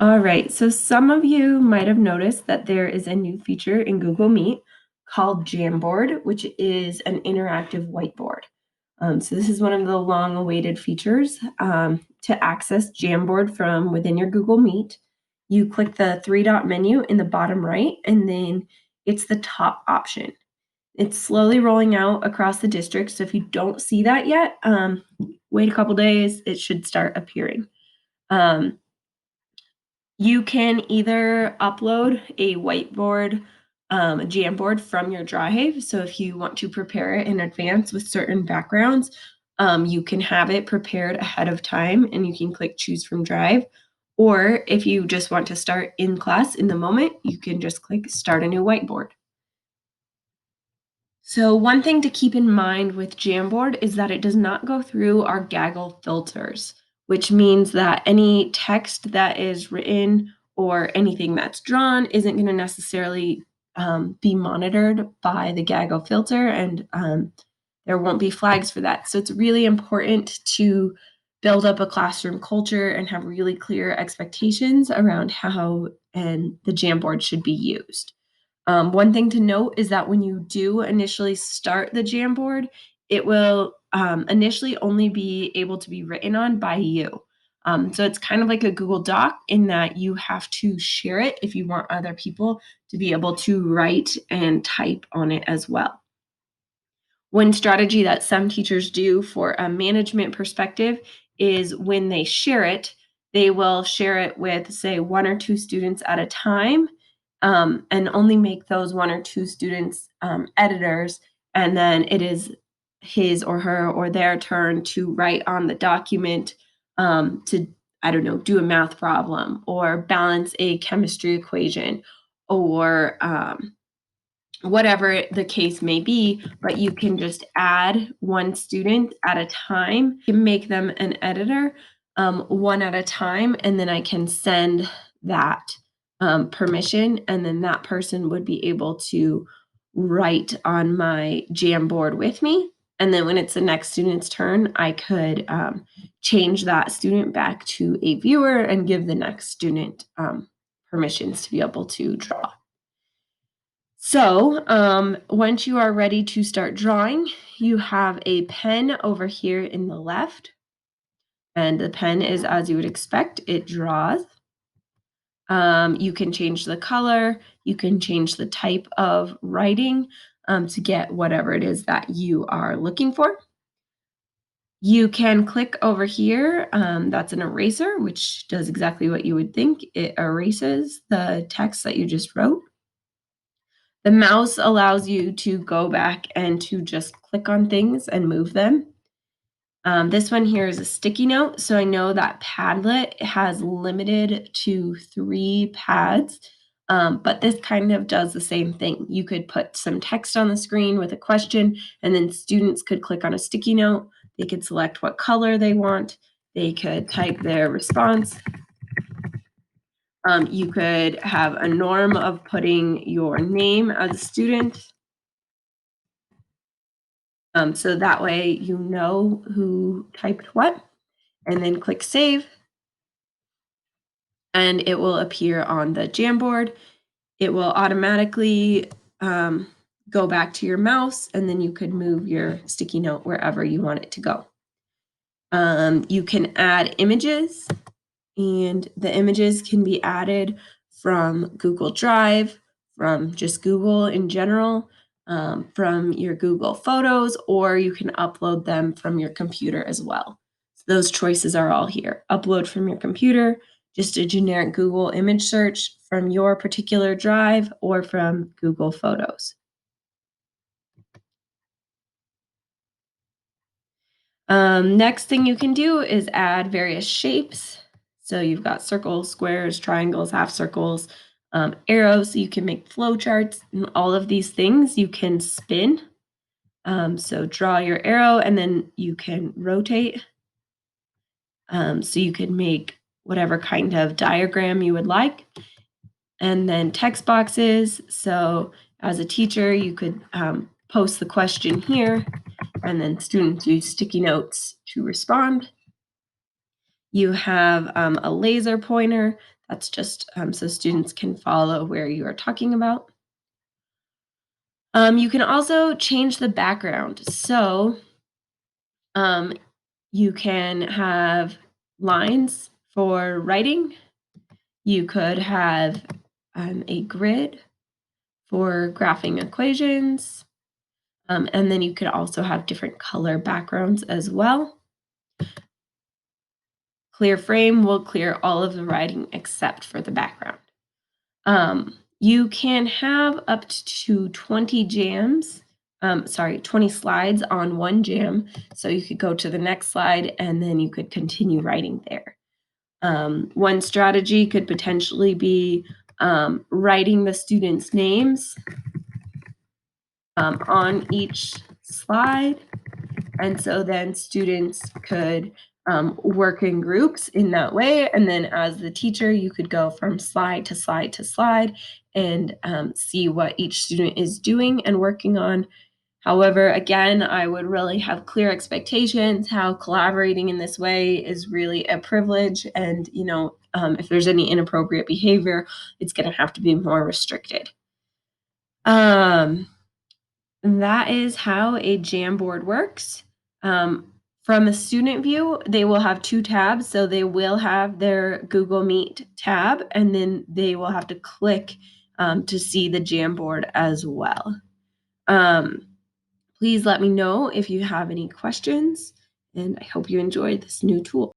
All right, so some of you might have noticed that there is a new feature in Google Meet called Jamboard, which is an interactive whiteboard. So this is one of the long-awaited features. To access Jamboard from within your Google Meet, you click the three-dot menu in the bottom right, and then it's the top option. It's slowly rolling out across the district, so if you don't see that yet, wait a couple days, it should start appearing. You can either upload a whiteboard, a Jamboard from your Drive. So if you want to prepare it in advance with certain backgrounds, you can have it prepared ahead of time and you can click choose from Drive. Or if you just want to start in class in the moment, you can just click start a new whiteboard. So one thing to keep in mind with Jamboard is that it does not go through our Gaggle filters, which means that any text that is written or anything that's drawn isn't going to necessarily be monitored by the Gaggle filter, and there won't be flags for that. So it's really important to build up a classroom culture and have really clear expectations around how and the Jamboard should be used. One thing to note is that when you do initially start the Jamboard, it will initially only be able to be written on by you. So it's kind of like a Google Doc in that you have to share it if you want other people to be able to write and type on it as well. One strategy that some teachers do for a management perspective is when they share it, they will share it with, say, one or two students at a time, and only make those one or two students editors. And then it is his or her or their turn to write on the document, to, I don't know, do a math problem or balance a chemistry equation or whatever the case may be, but you can just add one student at a time. You can make them an editor, one at a time, and then I can send that permission, and then that person would be able to write on my Jamboard with me. And then when it's the next student's turn, I could change that student back to a viewer and give the next student permissions to be able to draw. So once you are ready to start drawing, you have a pen over here in the left. And the pen is, as you would expect, it draws. You can change the color. You can change the type of writing to get whatever it is that you are looking for. You can click over here. That's an eraser, which does exactly what you would think. It erases the text that you just wrote. The mouse allows you to go back and to just click on things and move them. This one here is a sticky note. So I know that Padlet has limited to 3 pads, but this kind of does the same thing. You could put some text on the screen with a question, and then students could click on a sticky note. They could select what color they want. They could type their response. You could have a norm of putting your name as a student. So that way you know who typed what, and then click save, and it will appear on the Jamboard. It will automatically go back to your mouse, and then you could move your sticky note wherever you want it to go. You can add images, and the images can be added from Google Drive, from just Google in general, from your Google Photos, or you can upload them from your computer as well. So those choices are all here. Upload from your computer, just a generic Google image search from your particular drive, or from Google Photos. Next thing you can do is add various shapes. So you've got circles, squares, triangles, half circles, arrows. So you can make flowcharts, and all of these things you can spin. So draw your arrow, and then you can rotate. So you can make whatever kind of diagram you would like. And then text boxes. So as a teacher, you could post the question here, and then students use sticky notes to respond. You have a laser pointer. That's just so students can follow where you are talking about. You can also change the background. So um, you can have lines for writing. You could have a grid for graphing equations. And then you could also have different color backgrounds as well. Clear frame will clear all of the writing except for the background. You can have up to 20 20 slides on one jam. So you could go to the next slide and then you could continue writing there. One strategy could potentially be writing the students' names on each slide. And so then students could work in groups in that way. And then as the teacher, you could go from slide to slide to slide and see what each student is doing and working on. However, again, I would really have clear expectations how collaborating in this way is really a privilege. And, if there's any inappropriate behavior, it's going to have to be more restricted. That is how a Jamboard works. From a student view, they will have two tabs. So they will have their Google Meet tab, and then they will have to click to see the Jamboard as well. Please let me know if you have any questions, and I hope you enjoyed this new tool.